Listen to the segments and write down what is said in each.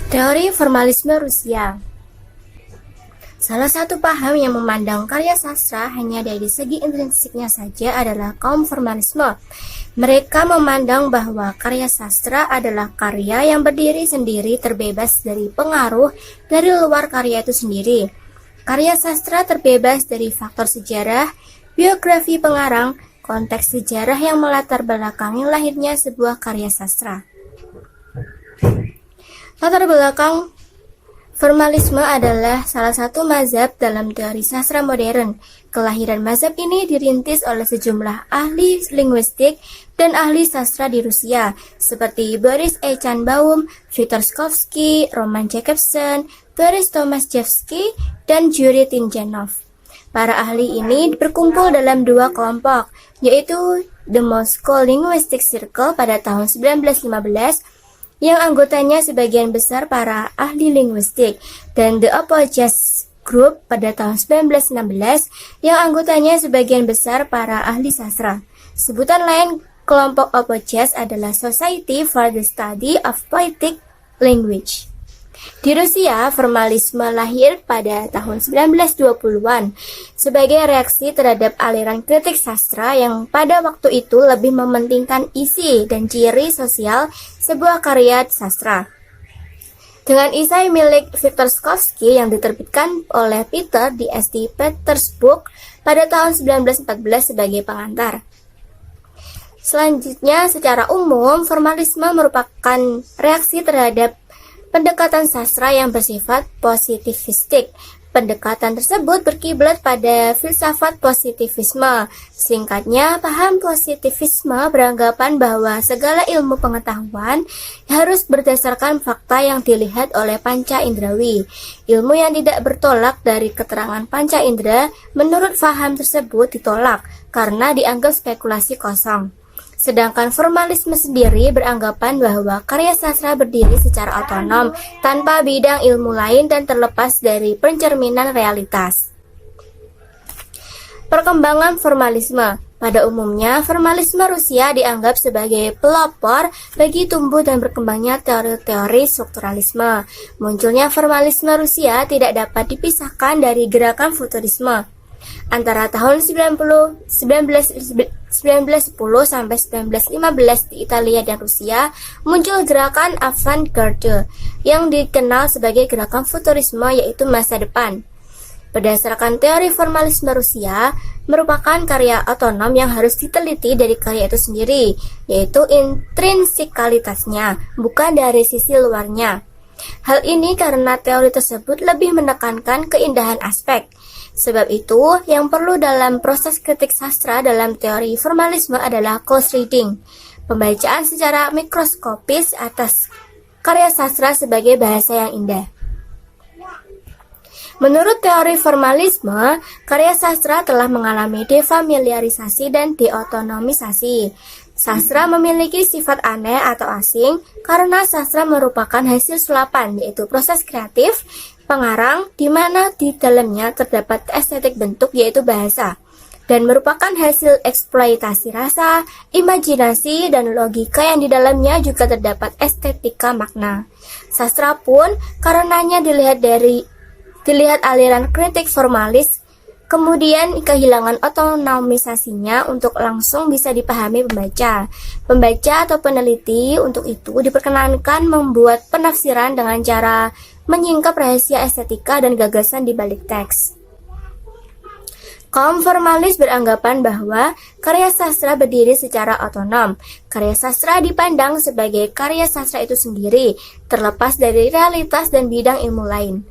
Teori formalisme Rusia. Salah satu paham yang memandang karya sastra hanya dari segi intrinsiknya saja adalah kaum formalisme. Mereka memandang bahwa karya sastra adalah karya yang berdiri sendiri terbebas dari pengaruh dari luar karya itu sendiri. Karya sastra terbebas dari faktor sejarah, biografi pengarang, konteks sejarah yang melatar belakangi lahirnya sebuah karya sastra. Latar belakang formalisme adalah salah satu mazhab dalam teori sastra modern. Kelahiran mazhab ini dirintis oleh sejumlah ahli linguistik dan ahli sastra di Rusia, seperti Boris Eichenbaum, Viktor Shklovsky, Roman Jakobson, Boris Tomaszewski, dan Yuri Tinjanov. Para ahli ini berkumpul dalam dua kelompok, yaitu The Moscow Linguistic Circle pada tahun 1915, yang anggotanya sebagian besar para ahli linguistik, dan The Apologists Group pada tahun 1916 yang anggotanya sebagian besar para ahli sastra. Sebutan lain kelompok Apologists adalah Society for the Study of Poetic Language. Di Rusia, formalisme lahir pada tahun 1920-an sebagai reaksi terhadap aliran kritik sastra yang pada waktu itu lebih mementingkan isi dan ciri sosial sebuah karya sastra. Dengan esai milik Viktor Shklovsky yang diterbitkan oleh Peter di St. Petersburg pada tahun 1914 sebagai pengantar. Selanjutnya, secara umum, formalisme merupakan reaksi terhadap pendekatan sastra yang bersifat positivistik. Pendekatan tersebut berkiblat pada filsafat positivisme. Singkatnya, paham positivisme beranggapan bahwa segala ilmu pengetahuan harus berdasarkan fakta yang dilihat oleh panca indrawi. Ilmu yang tidak bertolak dari keterangan panca indera menurut paham tersebut ditolak karena dianggap spekulasi kosong. Sedangkan formalisme sendiri beranggapan bahwa karya sastra berdiri secara otonom, tanpa bidang ilmu lain dan terlepas dari pencerminan realitas. Perkembangan formalisme. Pada umumnya, formalisme Rusia dianggap sebagai pelopor bagi tumbuh dan berkembangnya teori-teori strukturalisme. Munculnya formalisme Rusia tidak dapat dipisahkan dari gerakan futurisme. Antara tahun 1910 sampai 1915 di Italia dan Rusia muncul gerakan avant-garde yang dikenal sebagai gerakan futurisme, yaitu masa depan. Berdasarkan teori formalisme Rusia, merupakan karya otonom yang harus diteliti dari karya itu sendiri, yaitu intrinsikalitasnya, bukan dari sisi luarnya. Hal ini karena teori tersebut lebih menekankan keindahan aspek. Sebab itu, yang perlu dalam proses kritik sastra dalam teori formalisme adalah close reading, pembacaan secara mikroskopis atas karya sastra sebagai bahasa yang indah. Menurut teori formalisme, karya sastra telah mengalami defamiliarisasi dan deotonomisasi. Sastra memiliki sifat aneh atau asing karena sastra merupakan hasil sulapan, yaitu proses kreatif pengarang di mana di dalamnya terdapat estetik bentuk, yaitu bahasa, dan merupakan hasil eksploitasi rasa, imajinasi, dan logika yang di dalamnya juga terdapat estetika makna. Sastra pun karenanya dilihat aliran kritik formalis, kemudian kehilangan otonomisasinya untuk langsung bisa dipahami pembaca. Pembaca atau peneliti untuk itu diperkenankan membuat penafsiran dengan cara menyingkap rahasia estetika dan gagasan di balik teks. Kaum formalis beranggapan bahwa karya sastra berdiri secara otonom. Karya sastra dipandang sebagai karya sastra itu sendiri, terlepas dari realitas dan bidang ilmu lain.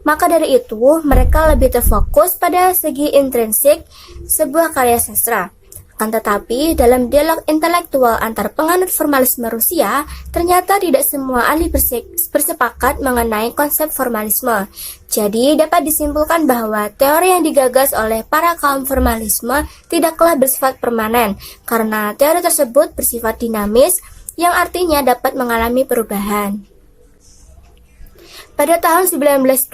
Maka dari itu, mereka lebih terfokus pada segi intrinsik sebuah karya sastra. Akan tetapi, dalam dialog intelektual antar penganut formalisme Rusia, ternyata tidak semua ahli bersepakat mengenai konsep formalisme. Jadi, dapat disimpulkan bahwa teori yang digagas oleh para kaum formalisme tidaklah bersifat permanen, karena teori tersebut bersifat dinamis, yang artinya dapat mengalami perubahan. Pada tahun 1920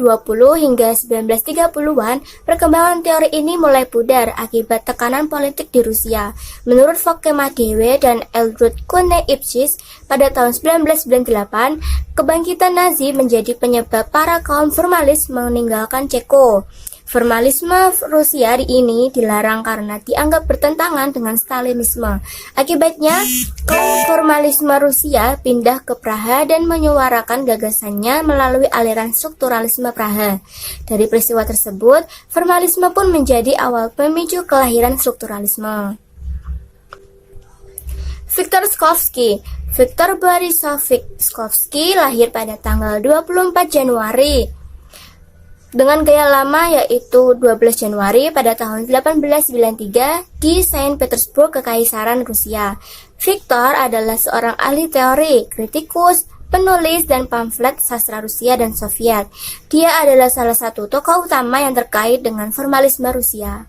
hingga 1930-an, perkembangan teori ini mulai pudar akibat tekanan politik di Rusia. Menurut Fokke Madewe dan Eldrud Kone-Ipsis, pada tahun 1998, kebangkitan Nazi menjadi penyebab para kaum formalis meninggalkan Ceko. Formalisme Rusia ini dilarang karena dianggap bertentangan dengan Stalinisme. Akibatnya, kaum formalisme Rusia pindah ke Praha dan menyuarakan gagasannya melalui aliran strukturalisme Praha. Dari peristiwa tersebut, formalisme pun menjadi awal pemicu kelahiran strukturalisme. Viktor Shklovsky. Viktor Borisovich Shklovsky lahir pada tanggal 24 Januari dengan gaya lama yaitu 12 Januari pada tahun 1893 di Saint Petersburg, Kekaisaran Rusia. Viktor adalah seorang ahli teori, kritikus, penulis, dan pamflet sastra Rusia dan Soviet. Dia adalah salah satu tokoh utama yang terkait dengan formalisme Rusia.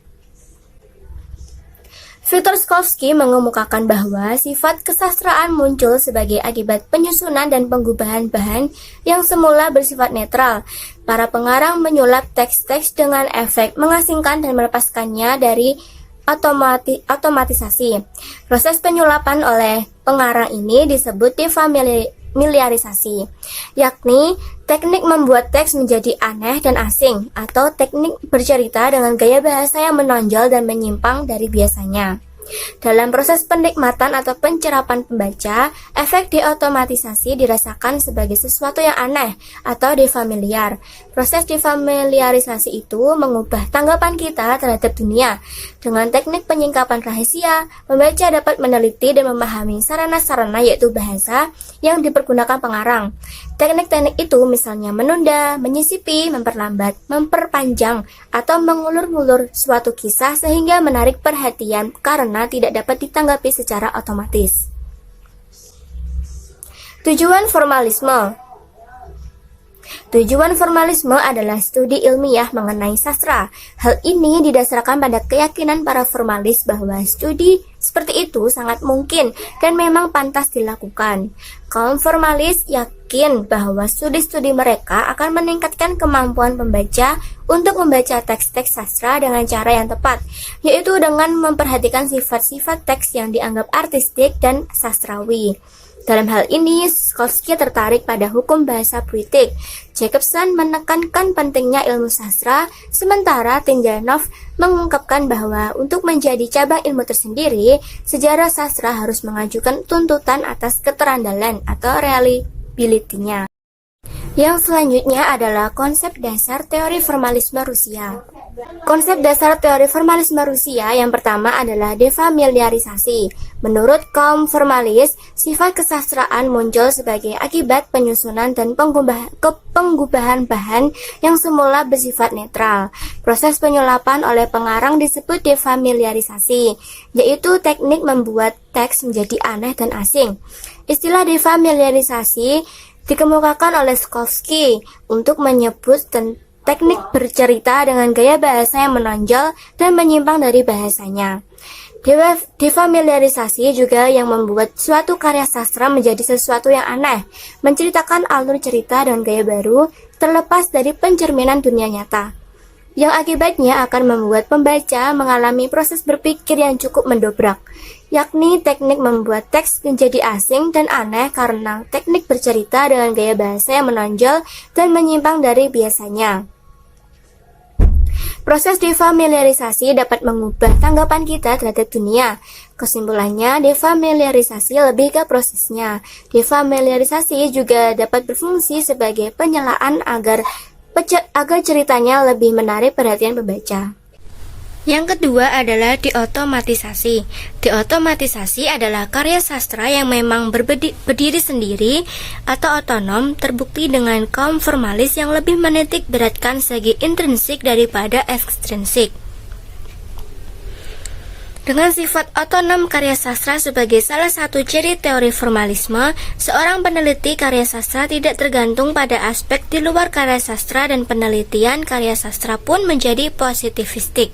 Viktor Shklovsky mengemukakan bahwa sifat kesastraan muncul sebagai akibat penyusunan dan penggubahan bahan yang semula bersifat netral. Para pengarang menyulap teks-teks dengan efek mengasingkan dan melepaskannya dari otomatisasi. Proses penyulapan oleh pengarang ini disebut defamiliarisasi, yakni teknik membuat teks menjadi aneh dan asing, atau teknik bercerita dengan gaya bahasa yang menonjol dan menyimpang dari biasanya. Dalam proses penikmatan atau pencerapan pembaca, efek deotomatisasi dirasakan sebagai sesuatu yang aneh atau defamiliar. Proses defamiliarisasi itu mengubah tanggapan kita terhadap dunia. Dengan teknik penyingkapan rahasia, pembaca dapat meneliti dan memahami sarana-sarana yaitu bahasa yang dipergunakan pengarang. Teknik-teknik itu misalnya menunda, menyisipi, memperlambat, memperpanjang, atau mengulur-ngulur suatu kisah sehingga menarik perhatian karena tidak dapat ditanggapi secara otomatis. Tujuan formalisme. Tujuan formalisme adalah studi ilmiah mengenai sastra. Hal ini didasarkan pada keyakinan para formalis bahwa studi seperti itu sangat mungkin dan memang pantas dilakukan. Kaum formalis yakin bahwa studi-studi mereka akan meningkatkan kemampuan pembaca untuk membaca teks-teks sastra dengan cara yang tepat, yaitu dengan memperhatikan sifat-sifat teks yang dianggap artistik dan sastrawi. Dalam hal ini, Shklovsky tertarik pada hukum bahasa puitik. Jacobson menekankan pentingnya ilmu sastra, sementara Tindjanov mengungkapkan bahwa untuk menjadi cabang ilmu tersendiri, sejarah sastra harus mengajukan tuntutan atas keterandalan atau reliability-nya. Yang selanjutnya adalah konsep dasar teori formalisme Rusia. Konsep dasar teori formalisme Rusia yang pertama adalah defamiliarisasi. Menurut kaum formalis, sifat kesastraan muncul sebagai akibat penyusunan dan penggubahan bahan yang semula bersifat netral. Proses penyulapan oleh pengarang disebut defamiliarisasi, yaitu teknik membuat teks menjadi aneh dan asing. Istilah defamiliarisasi dikemukakan oleh Shklovsky untuk menyebut teknik bercerita dengan gaya bahasa yang menonjol dan menyimpang dari bahasanya. Defamiliarisasi juga yang membuat suatu karya sastra menjadi sesuatu yang aneh, menceritakan alur cerita dengan gaya baru, terlepas dari pencerminan dunia nyata, yang akibatnya akan membuat pembaca mengalami proses berpikir yang cukup mendobrak, yakni teknik membuat teks menjadi asing dan aneh karena teknik bercerita dengan gaya bahasa yang menonjol dan menyimpang dari biasanya. Proses defamiliarisasi dapat mengubah tanggapan kita terhadap dunia. Kesimpulannya, defamiliarisasi lebih ke prosesnya. Defamiliarisasi juga dapat berfungsi sebagai penyelaan agar ceritanya lebih menarik perhatian pembaca. Yang kedua adalah deotomatisasi. Deotomatisasi adalah karya sastra yang memang berdiri sendiri atau otonom, terbukti dengan kaum formalis yang lebih menitik beratkan segi intrinsik daripada ekstrinsik. Dengan sifat otonom karya sastra sebagai salah satu ciri teori formalisme, seorang peneliti karya sastra tidak tergantung pada aspek di luar karya sastra dan penelitian karya sastra pun menjadi positivistik.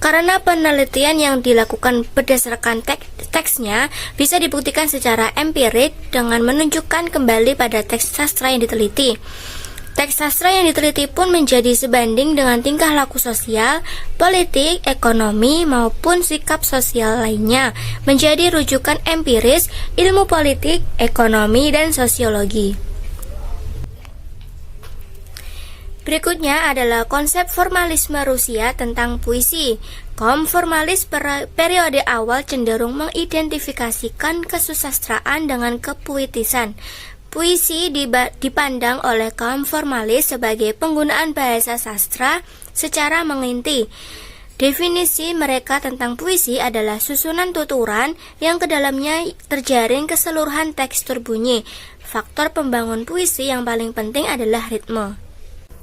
Karena penelitian yang dilakukan berdasarkan teksnya bisa dibuktikan secara empirik dengan menunjukkan kembali pada teks sastra yang diteliti. Teks sastra yang diteliti pun menjadi sebanding dengan tingkah laku sosial, politik, ekonomi, maupun sikap sosial lainnya, menjadi rujukan empiris ilmu politik, ekonomi, dan sosiologi. Berikutnya adalah konsep formalisme Rusia tentang puisi. Kaum formalis periode awal cenderung mengidentifikasikan kesusastraan dengan kepuitisan. Puisi dipandang oleh kaum formalis sebagai penggunaan bahasa sastra secara menginti. Definisi mereka tentang puisi adalah susunan tuturan yang kedalamnya terjaring keseluruhan tekstur bunyi. Faktor pembangun puisi yang paling penting adalah ritme.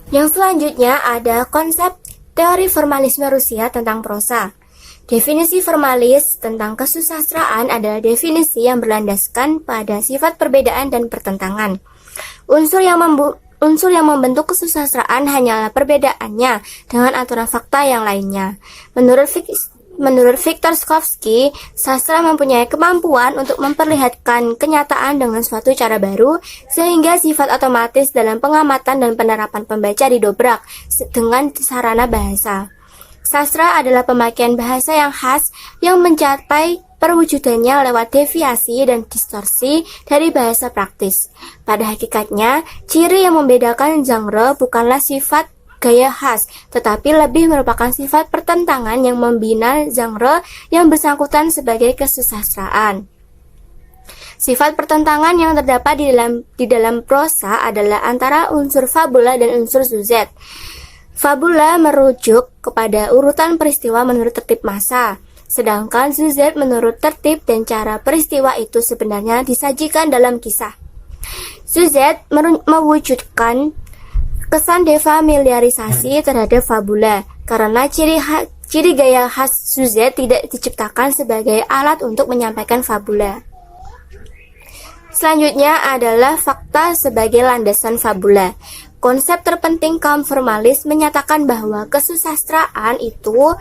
Yang selanjutnya ada konsep teori formalisme Rusia tentang prosa. Definisi formalis tentang kesusastraan adalah definisi yang berlandaskan pada sifat perbedaan dan pertentangan. Unsur yang membentuk kesusastraan hanyalah perbedaannya dengan aturan fakta yang lainnya. Menurut Viktor Shklovsky, sastra mempunyai kemampuan untuk memperlihatkan kenyataan dengan suatu cara baru, sehingga sifat otomatis dalam pengamatan dan penerapan pembaca didobrak dengan sarana bahasa. Sastra adalah pemakaian bahasa yang khas yang mencapai perwujudannya lewat deviasi dan distorsi dari bahasa praktis. Pada hakikatnya, ciri yang membedakan genre bukanlah sifat gaya khas, tetapi lebih merupakan sifat pertentangan yang membina genre yang bersangkutan sebagai kesusastraan. Sifat pertentangan yang terdapat di dalam prosa adalah antara unsur fabula dan unsur suzet. Fabula merujuk kepada urutan peristiwa menurut tertib masa, sedangkan suzet menurut tertib dan cara peristiwa itu sebenarnya disajikan dalam kisah. Suzet mewujudkan kesan defamiliarisasi terhadap fabula, karena ciri gaya khas suzet tidak diciptakan sebagai alat untuk menyampaikan fabula. Selanjutnya adalah fakta sebagai landasan fabula. Konsep terpenting kaum formalis menyatakan bahwa kesusastraan itu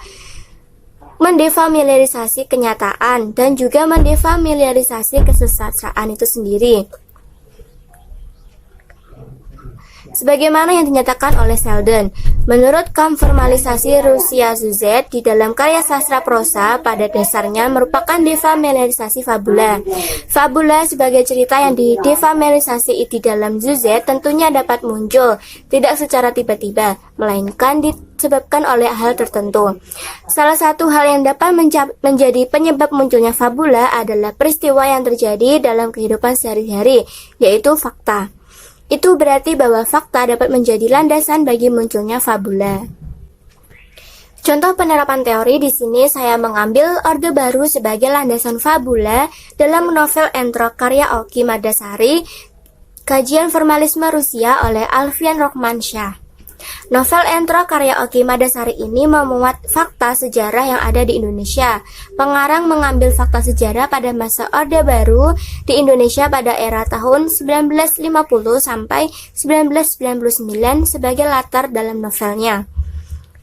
mendefamiliarisasi kenyataan dan juga mendefamiliarisasi kesusastraan itu sendiri. Sebagaimana yang dinyatakan oleh Sheldon, menurut kaum formalisasi Rusia suzet di dalam karya sastra prosa pada dasarnya merupakan defamiliarisasi fabula. Fabula sebagai cerita yang didefamiliarisasi di dalam suzet tentunya dapat muncul tidak secara tiba-tiba, melainkan disebabkan oleh hal tertentu. Salah satu hal yang dapat menjadi penyebab munculnya fabula adalah peristiwa yang terjadi dalam kehidupan sehari-hari, yaitu fakta. Itu berarti bahwa fakta dapat menjadi landasan bagi munculnya fabula. Contoh penerapan teori di sini saya mengambil Orde Baru sebagai landasan fabula dalam novel Entro karya Oki Madasari, Kajian Formalisme Rusia oleh Alfian Rokmansyah. Novel Entro karya Oki Madasari ini memuat fakta sejarah yang ada di Indonesia. Pengarang mengambil fakta sejarah pada masa Orde Baru di Indonesia pada era tahun 1950 sampai 1999 sebagai latar dalam novelnya.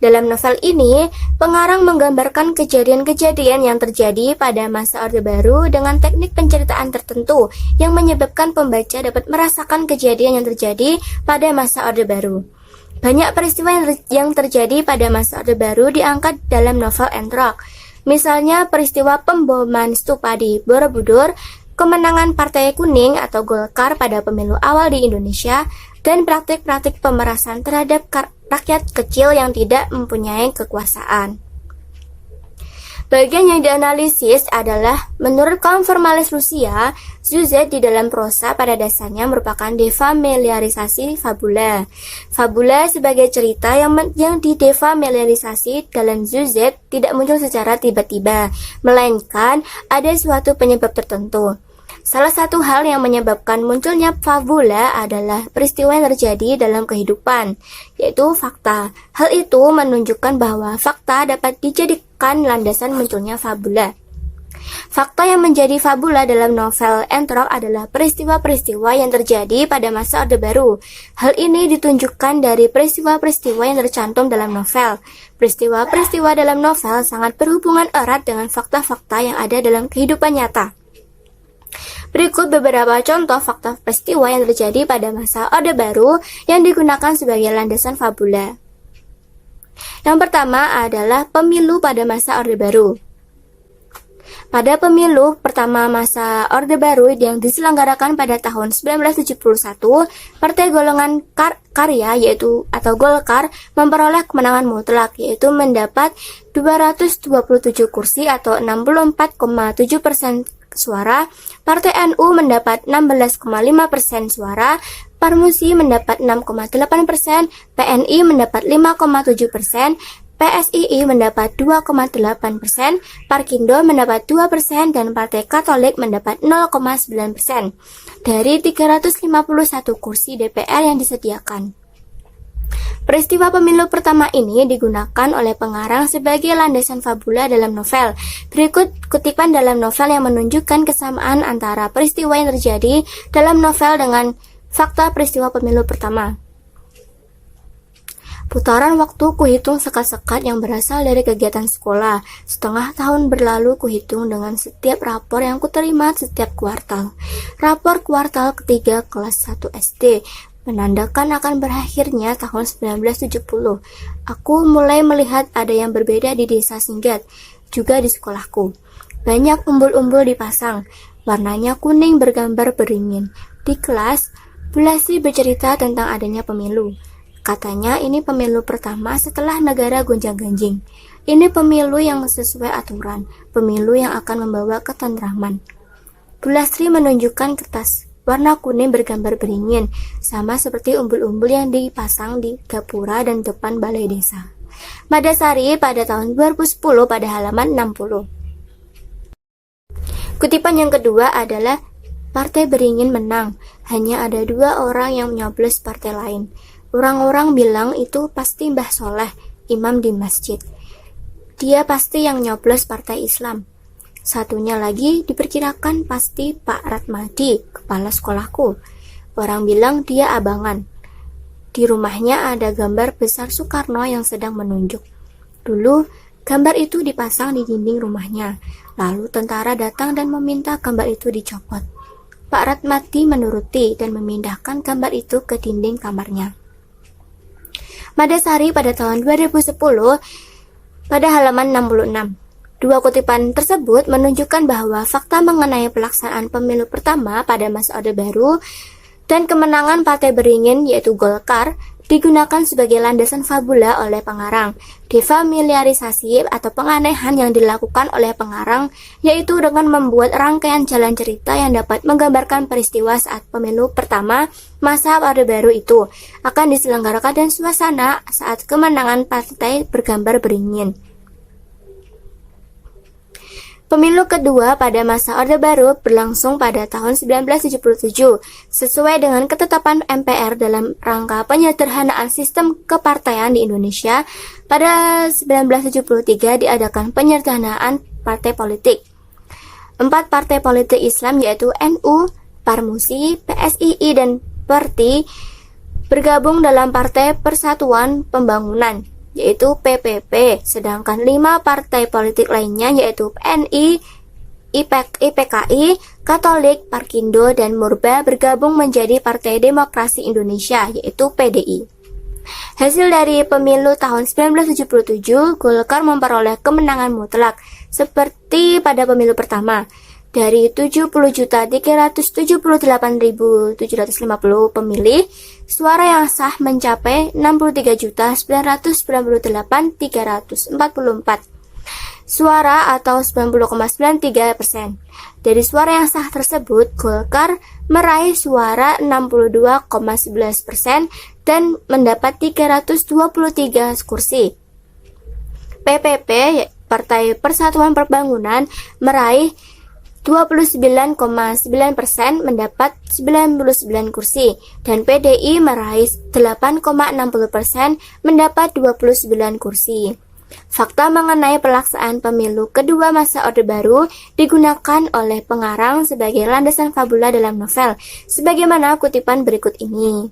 Dalam novel ini, pengarang menggambarkan kejadian-kejadian yang terjadi pada masa Orde Baru dengan teknik penceritaan tertentu yang menyebabkan pembaca dapat merasakan kejadian yang terjadi pada masa Orde Baru. Banyak peristiwa yang terjadi pada masa Orde Baru diangkat dalam novel Entrok. Misalnya peristiwa pemboman stupa di Borobudur, kemenangan Partai Kuning atau Golkar pada pemilu awal di Indonesia, dan praktik-praktik pemerasan terhadap rakyat kecil yang tidak mempunyai kekuasaan. Bagian yang dianalisis adalah menurut kaum formalis Rusia, suzet di dalam prosa pada dasarnya merupakan defamiliarisasi fabula. Fabula sebagai cerita yang didefamiliarisasi dalam suzet tidak muncul secara tiba-tiba, melainkan ada suatu penyebab tertentu. Salah satu hal yang menyebabkan munculnya fabula adalah peristiwa yang terjadi dalam kehidupan, yaitu fakta. Hal itu menunjukkan bahwa fakta dapat dijadikan landasan munculnya fabula. Fakta yang menjadi fabula dalam novel Entrok adalah peristiwa-peristiwa yang terjadi pada masa Orde Baru. Hal ini ditunjukkan dari peristiwa-peristiwa yang tercantum dalam novel. Peristiwa-peristiwa dalam novel sangat berhubungan erat dengan fakta-fakta yang ada dalam kehidupan nyata. Berikut beberapa contoh fakta peristiwa yang terjadi pada masa Orde Baru yang digunakan sebagai landasan fabula. Yang pertama adalah pemilu pada masa Orde Baru. Pada pemilu pertama masa Orde Baru yang diselenggarakan pada tahun 1971, Partai Golongan Karya atau Golkar memperoleh kemenangan mutlak, yaitu mendapat 227 kursi atau 64,7% suara. Partai NU mendapat 16,5% suara, Parmusi mendapat 6,8%, PNI mendapat 5,7%, PSII mendapat 2,8%, Parkindo mendapat 2%, dan Partai Katolik mendapat 0,9% dari 351 kursi DPR yang disediakan. Peristiwa pemilu pertama ini digunakan oleh pengarang sebagai landasan fabula dalam novel. Berikut kutipan dalam novel yang menunjukkan kesamaan antara peristiwa yang terjadi dalam novel dengan fakta peristiwa pemilu pertama. Putaran waktu kuhitung sekat-sekat yang berasal dari kegiatan sekolah. Setengah tahun berlalu kuhitung dengan setiap rapor yang kuterima setiap kuartal. Rapor kuartal ketiga kelas 1 SD menandakan akan berakhirnya tahun 1970. Aku mulai melihat ada yang berbeda di desa Singgat, juga di sekolahku. Banyak umbul-umbul dipasang, warnanya kuning bergambar beringin. Di kelas, Bulasi bercerita tentang adanya pemilu. Katanya ini pemilu pertama setelah negara gonjang-ganjing. Ini pemilu yang sesuai aturan, pemilu yang akan membawa ketentraman. Bulasri menunjukkan kertas warna kuning bergambar beringin, sama seperti umbul-umbul yang dipasang di gapura dan depan balai desa. Madasari pada tahun 2010 pada halaman 60. Kutipan yang kedua adalah Partai Beringin menang, hanya ada 2 orang yang menyoblos partai lain. Orang-orang bilang itu pasti Mbah Soleh, imam di masjid. Dia pasti yang nyoblos partai Islam. Satunya lagi diperkirakan pasti Pak Ratmadi, kepala sekolahku. Orang bilang dia abangan. Di rumahnya ada gambar besar Soekarno yang sedang menunjuk. Dulu, gambar itu dipasang di dinding rumahnya. Lalu tentara datang dan meminta gambar itu dicopot. Pak Ratmadi menuruti dan memindahkan gambar itu ke dinding kamarnya. Madasari pada tahun 2010 pada halaman 66. Dua kutipan tersebut menunjukkan bahwa fakta mengenai pelaksanaan pemilu pertama pada masa Orde Baru dan kemenangan Partai Beringin yaitu Golkar digunakan sebagai landasan fabula oleh pengarang. Defamiliarisasi atau penganehan yang dilakukan oleh pengarang yaitu dengan membuat rangkaian jalan cerita yang dapat menggambarkan peristiwa saat pemilu pertama masa Orde Baru itu akan diselenggarakan dan suasana saat kemenangan partai bergambar beringin. Pemilu kedua pada masa Orde Baru berlangsung pada tahun 1977, sesuai dengan ketetapan MPR dalam rangka penyederhanaan sistem kepartaian di Indonesia. Pada 1973 diadakan penyederhanaan partai politik. 4 partai politik Islam yaitu NU, Parmusi, PSII, dan PERTI bergabung dalam Partai Persatuan Pembangunan yaitu PPP, sedangkan 5 partai politik lainnya yaitu PNI, IPKI, Katolik, Parkindo, dan Murba bergabung menjadi Partai Demokrasi Indonesia yaitu PDI. Hasil dari pemilu tahun 1977, Golkar memperoleh kemenangan mutlak seperti pada pemilu pertama. Dari 70.378.750 pemilih, suara yang sah mencapai 63.998.344 suara atau 90,93%. Dari suara yang sah tersebut, Golkar meraih suara 62,11% dan mendapat 323 kursi. PPP, Partai Persatuan Pembangunan, meraih 29,9% mendapat 99 kursi dan PDI meraih 8,60% mendapat 29 kursi. Fakta mengenai pelaksanaan pemilu kedua masa Orde Baru digunakan oleh pengarang sebagai landasan fabula dalam novel, sebagaimana kutipan berikut ini.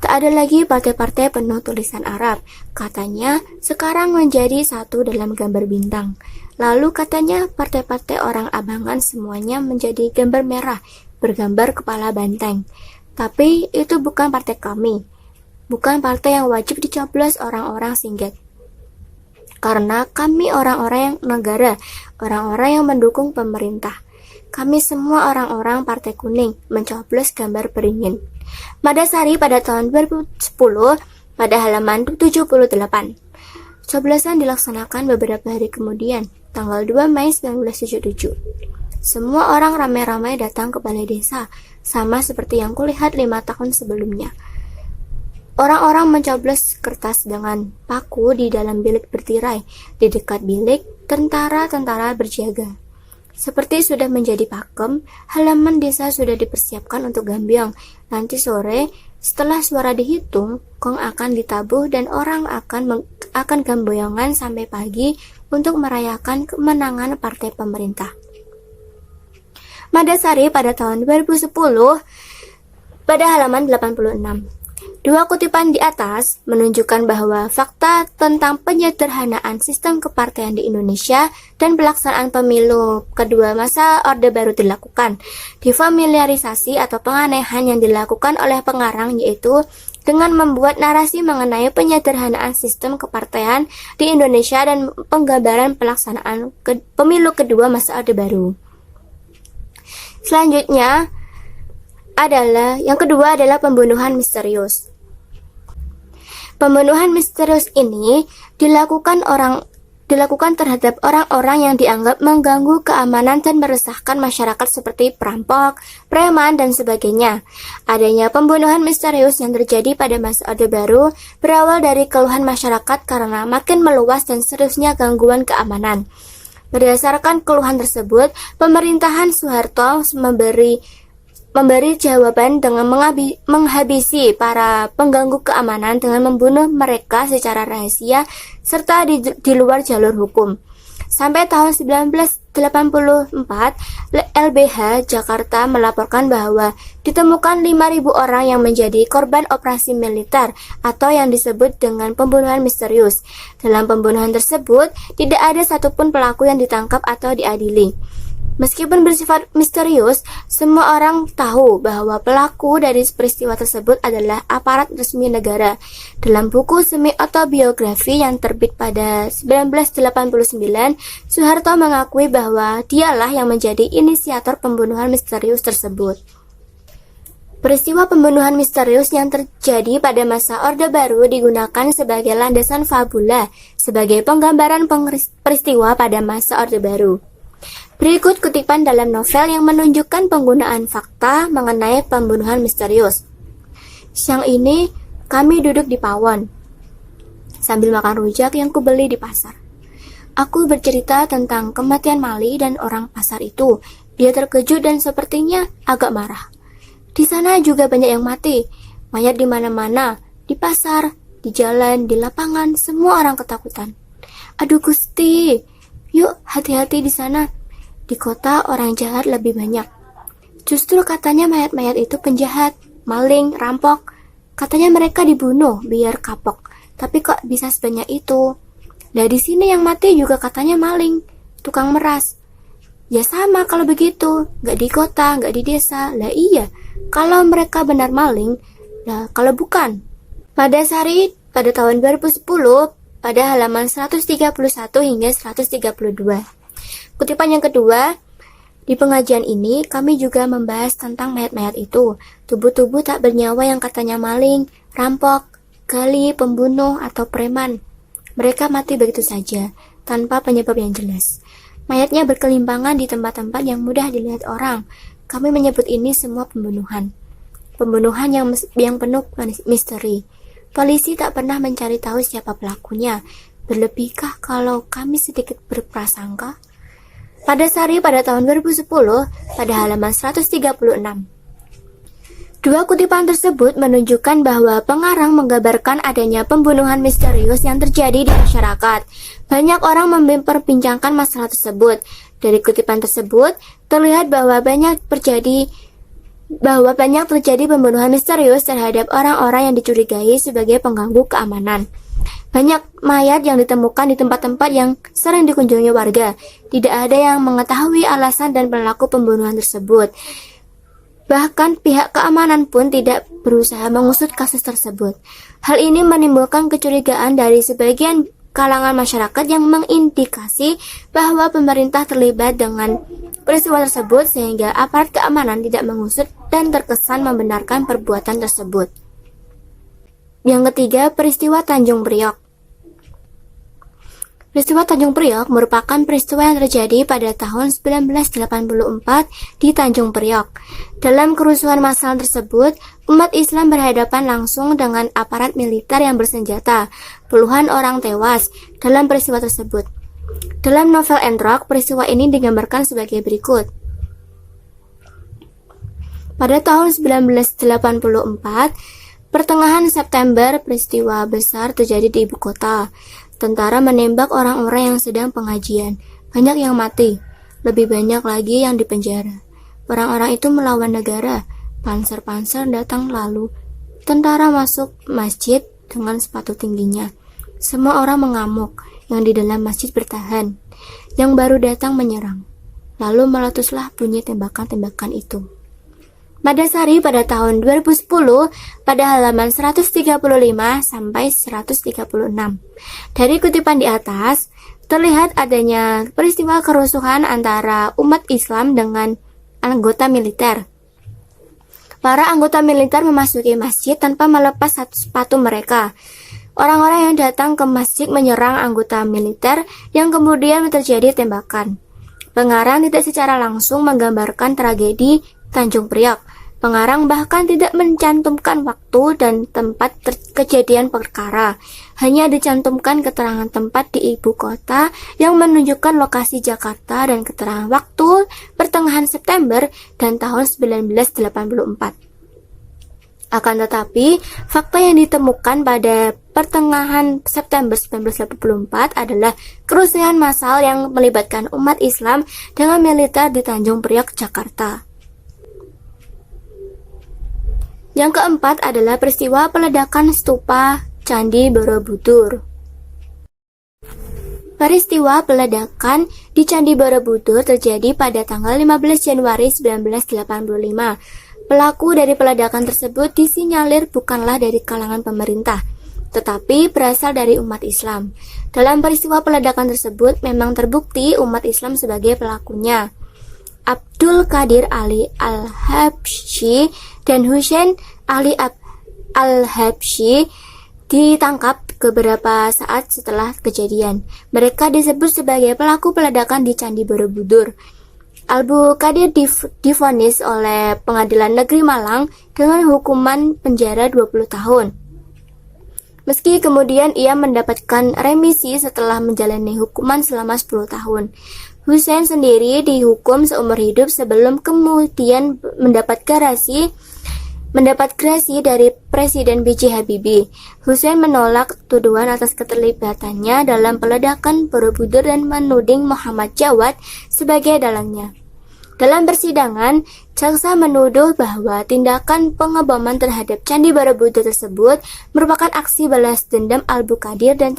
Tak ada lagi partai-partai penuh tulisan Arab. Katanya, sekarang menjadi satu dalam gambar bintang. Lalu katanya, partai-partai orang abangan semuanya menjadi gambar merah, bergambar kepala banteng. Tapi itu bukan partai kami. Bukan partai yang wajib dicoblos orang-orang singget. Karena kami orang-orang yang negara, orang-orang yang mendukung pemerintah. Kami semua orang-orang partai kuning, mencoblos gambar beringin. Madasari pada tahun 2010 pada halaman 78. Coblosan dilaksanakan beberapa hari kemudian, tanggal 2 Mei 1977. Semua orang ramai-ramai datang ke balai desa, sama seperti yang kulihat 5 tahun sebelumnya. Orang-orang mencoblos kertas dengan paku di dalam bilik bertirai. Di dekat bilik, tentara-tentara berjaga. Seperti sudah menjadi pakem, halaman desa sudah dipersiapkan untuk gambiang. Nanti sore, setelah suara dihitung, gong akan ditabuh dan orang akan gamboyangan sampai pagi untuk merayakan kemenangan partai pemerintah. Madasari pada tahun 2010 pada halaman 86. Dua kutipan di atas menunjukkan bahwa fakta tentang penyederhanaan sistem kepartaian di Indonesia dan pelaksanaan pemilu kedua masa Orde Baru dilakukan. Defamiliarisasi atau penganehan yang dilakukan oleh pengarang yaitu dengan membuat narasi mengenai penyederhanaan sistem kepartaian di Indonesia dan penggambaran pelaksanaan pemilu kedua masa Orde Baru. Selanjutnya yang kedua adalah pembunuhan misterius. Pembunuhan misterius ini dilakukan terhadap orang-orang yang dianggap mengganggu keamanan dan meresahkan masyarakat seperti perampok, preman, dan sebagainya. Adanya pembunuhan misterius yang terjadi pada masa Orde Baru berawal dari keluhan masyarakat karena makin meluas dan seriusnya gangguan keamanan. Berdasarkan keluhan tersebut, pemerintahan Soeharto memberi jawaban dengan menghabisi para pengganggu keamanan dengan membunuh mereka secara rahasia serta di luar jalur hukum. Sampai tahun 1984, LBH Jakarta melaporkan bahwa ditemukan 5.000 orang yang menjadi korban operasi militer atau yang disebut dengan pembunuhan misterius. Dalam pembunuhan tersebut, tidak ada satupun pelaku yang ditangkap atau diadili. Meskipun bersifat misterius, semua orang tahu bahwa pelaku dari peristiwa tersebut adalah aparat resmi negara. Dalam buku semi-autobiografi yang terbit pada 1989, Soeharto mengakui bahwa dialah yang menjadi inisiator pembunuhan misterius tersebut. Peristiwa pembunuhan misterius yang terjadi pada masa Orde Baru digunakan sebagai landasan fabula, sebagai penggambaran peristiwa pada masa Orde Baru. Berikut kutipan dalam novel yang menunjukkan penggunaan fakta mengenai pembunuhan misterius. Siang ini, kami duduk di pawon, sambil makan rujak yang kubeli di pasar. Aku bercerita tentang kematian Mali dan orang pasar itu. Dia terkejut dan sepertinya agak marah. Di sana juga banyak yang mati, mayat di mana-mana, di pasar, di jalan, di lapangan, semua orang ketakutan. Aduh Gusti, yuk hati-hati di sana. Di kota orang jahat lebih banyak. Justru katanya mayat-mayat itu penjahat, maling, rampok. Katanya mereka dibunuh biar kapok. Tapi kok bisa sebanyak itu? Nah di sini yang mati juga katanya maling, tukang meras. Ya sama kalau begitu, nggak di kota, nggak di desa. Lah iya, kalau mereka benar maling, nah kalau bukan. Madasari pada tahun 2010 pada halaman 131 hingga 132. Kutipan yang kedua, di pengajian ini kami juga membahas tentang mayat-mayat itu, tubuh-tubuh tak bernyawa yang katanya maling, rampok, gali, pembunuh, atau preman. Mereka mati begitu saja, tanpa penyebab yang jelas. Mayatnya berkelimpangan di tempat-tempat yang mudah dilihat orang. Kami menyebut ini semua pembunuhan. Pembunuhan yang penuh misteri. Polisi tak pernah mencari tahu siapa pelakunya. Berlebihkah kalau kami sedikit berprasangka? Madasari pada tahun 2010 pada halaman 136. Dua kutipan tersebut menunjukkan bahwa pengarang menggambarkan adanya pembunuhan misterius yang terjadi di masyarakat. Banyak orang memperbincangkan masalah tersebut. Dari kutipan tersebut, terlihat bahwa banyak terjadi pembunuhan misterius terhadap orang-orang yang dicurigai sebagai pengganggu keamanan. Banyak mayat yang ditemukan di tempat-tempat yang sering dikunjungi warga. Tidak ada yang mengetahui alasan dan pelaku pembunuhan tersebut. Bahkan pihak keamanan pun tidak berusaha mengusut kasus tersebut. Hal ini menimbulkan kecurigaan dari sebagian kalangan masyarakat yang mengindikasi bahwa pemerintah terlibat dengan peristiwa tersebut sehingga aparat keamanan tidak mengusut dan terkesan membenarkan perbuatan tersebut. Yang ketiga, peristiwa Tanjung Priok. Peristiwa Tanjung Priok merupakan peristiwa yang terjadi pada tahun 1984 di Tanjung Priok. Dalam kerusuhan massal tersebut, umat Islam berhadapan langsung dengan aparat militer yang bersenjata. Puluhan orang tewas dalam peristiwa tersebut. Dalam novel Endrock, peristiwa ini digambarkan sebagai berikut. Pada tahun 1984, pertengahan September, peristiwa besar terjadi di ibu kota. Tentara menembak orang-orang yang sedang pengajian. Banyak yang mati, lebih banyak lagi yang dipenjara. Orang-orang itu melawan negara. Panser-panser datang lalu. Tentara masuk masjid dengan sepatu tingginya. Semua orang mengamuk, yang di dalam masjid bertahan. Yang baru datang menyerang. Lalu meletuslah bunyi tembakan-tembakan itu. Madasari pada tahun 2010 pada halaman 135 sampai 136. Dari kutipan di atas, terlihat adanya peristiwa kerusuhan antara umat Islam dengan anggota militer. Para anggota militer memasuki masjid tanpa melepas sepatu mereka. Orang-orang yang datang ke masjid menyerang anggota militer yang kemudian terjadi tembakan. Pengarang tidak secara langsung menggambarkan tragedi Tanjung Priok. Pengarang bahkan tidak mencantumkan waktu dan tempat kejadian perkara. Hanya dicantumkan keterangan tempat di ibu kota yang menunjukkan lokasi Jakarta dan keterangan waktu pertengahan September dan tahun 1984. Akan tetapi, fakta yang ditemukan pada pertengahan September 1984 adalah kerusuhan massal yang melibatkan umat Islam dengan militer di Tanjung Priok, Jakarta. Yang keempat adalah peristiwa peledakan stupa Candi Borobudur. Peristiwa peledakan di Candi Borobudur terjadi pada tanggal 15 Januari 1985. Pelaku dari peledakan tersebut disinyalir bukanlah dari kalangan pemerintah, tetapi berasal dari umat Islam. Dalam peristiwa peledakan tersebut memang terbukti umat Islam sebagai pelakunya. Abdul Qadir Ali Al-Habsyi dan Hussein Ali Al-Habsyi ditangkap beberapa saat setelah kejadian. Mereka disebut sebagai pelaku peledakan di Candi Borobudur. Abdul Qadir divonis oleh Pengadilan Negeri Malang dengan hukuman penjara 20 tahun. Meski kemudian ia mendapatkan remisi setelah menjalani hukuman selama 10 tahun. Hussein sendiri dihukum seumur hidup sebelum kemudian mendapat gerasi dari Presiden B.J. Habibie. Hussein menolak tuduhan atas keterlibatannya dalam peledakan Borobudur dan menuding Muhammad Jawad sebagai dalangnya. Dalam persidangan, jaksa menuduh bahwa tindakan pengeboman terhadap Candi Borobudur tersebut merupakan aksi balas dendam Abdul Qadir dan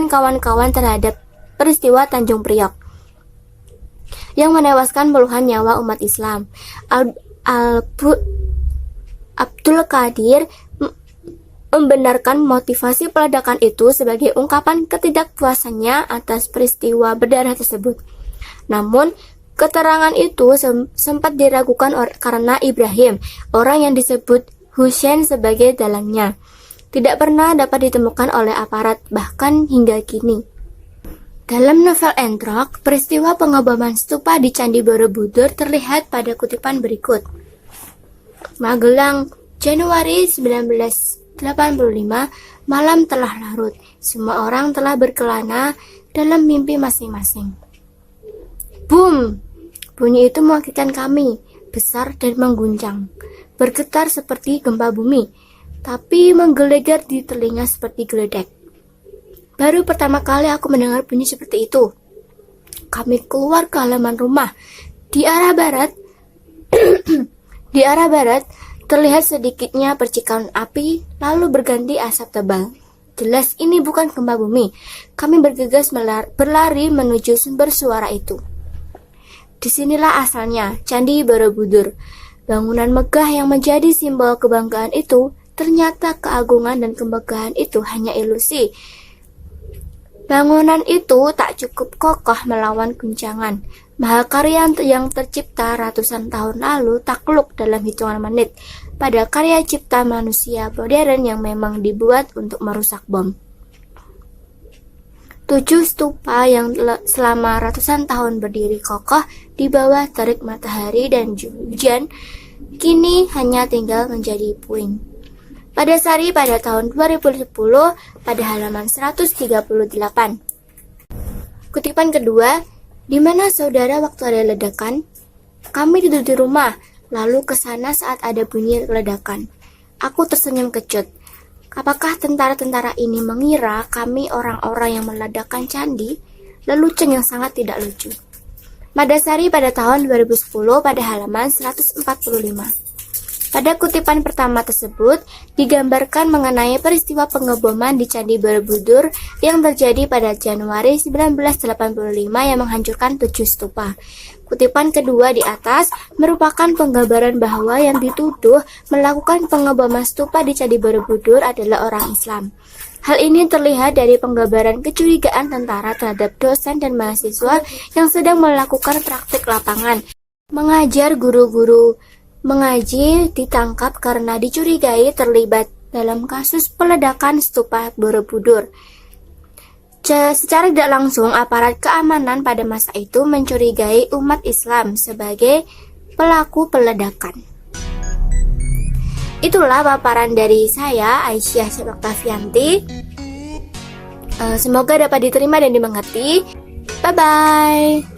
kawan-kawan terhadap peristiwa Tanjung Priok yang menewaskan puluhan nyawa umat Islam. Abdul Qadir membenarkan motivasi peledakan itu sebagai ungkapan ketidakpuasannya atas peristiwa berdarah tersebut. Namun, keterangan itu sempat diragukan karena Ibrahim, orang yang disebut Hussein sebagai dalangnya, tidak pernah dapat ditemukan oleh aparat, bahkan hingga kini. Dalam novel Endrock, peristiwa pengeboman stupa di Candi Borobudur terlihat pada kutipan berikut. Magelang, Januari 1985, malam telah larut. Semua orang telah berkelana dalam mimpi masing-masing. Boom! Bunyi itu mewakilkan kami, besar dan mengguncang. bergetar seperti gempa bumi, tapi menggelegar di telinga seperti geledek. Baru pertama kali aku mendengar bunyi seperti itu. Kami keluar ke halaman rumah. Di arah barat, di arah barat terlihat sedikitnya percikan api, lalu berganti asap tebal. Jelas ini bukan gempa bumi. Kami bergegas berlari menuju sumber suara itu. Disinilah asalnya Candi Borobudur. Bangunan megah yang menjadi simbol kebanggaan itu, ternyata keagungan dan kemegahan itu hanya ilusi. Bangunan itu tak cukup kokoh melawan guncangan. Mahakarya yang tercipta ratusan tahun lalu takluk dalam hitungan menit pada karya cipta manusia modern yang memang dibuat untuk merusak bom. 7 stupa yang selama ratusan tahun berdiri kokoh di bawah terik matahari dan hujan, kini hanya tinggal menjadi puing. Pada Sari pada tahun 2010 pada halaman 138. Kutipan kedua, di mana saudara waktu ada ledakan? Kami tidur di rumah, lalu ke sana saat ada bunyi ledakan. Aku tersenyum kecut. Apakah tentara-tentara ini mengira kami orang-orang yang meledakkan candi? Lelucon yang sangat tidak lucu. Madasari pada tahun 2010 pada halaman 145. Pada kutipan pertama tersebut, digambarkan mengenai peristiwa pengeboman di Candi Borobudur yang terjadi pada Januari 1985 yang menghancurkan 7 stupa. Kutipan kedua di atas merupakan penggambaran bahwa yang dituduh melakukan pengeboman stupa di Candi Borobudur adalah orang Islam. Hal ini terlihat dari penggambaran kecurigaan tentara terhadap dosen dan mahasiswa yang sedang melakukan praktik lapangan. Mengajar guru-guru mengaji ditangkap karena dicurigai terlibat dalam kasus peledakan stupa Borobudur. Secara tidak langsung, aparat keamanan pada masa itu mencurigai umat Islam sebagai pelaku peledakan. Itulah paparan dari saya, Aisyah Syed Oktavianti. Semoga dapat diterima dan dimengerti. Bye-bye.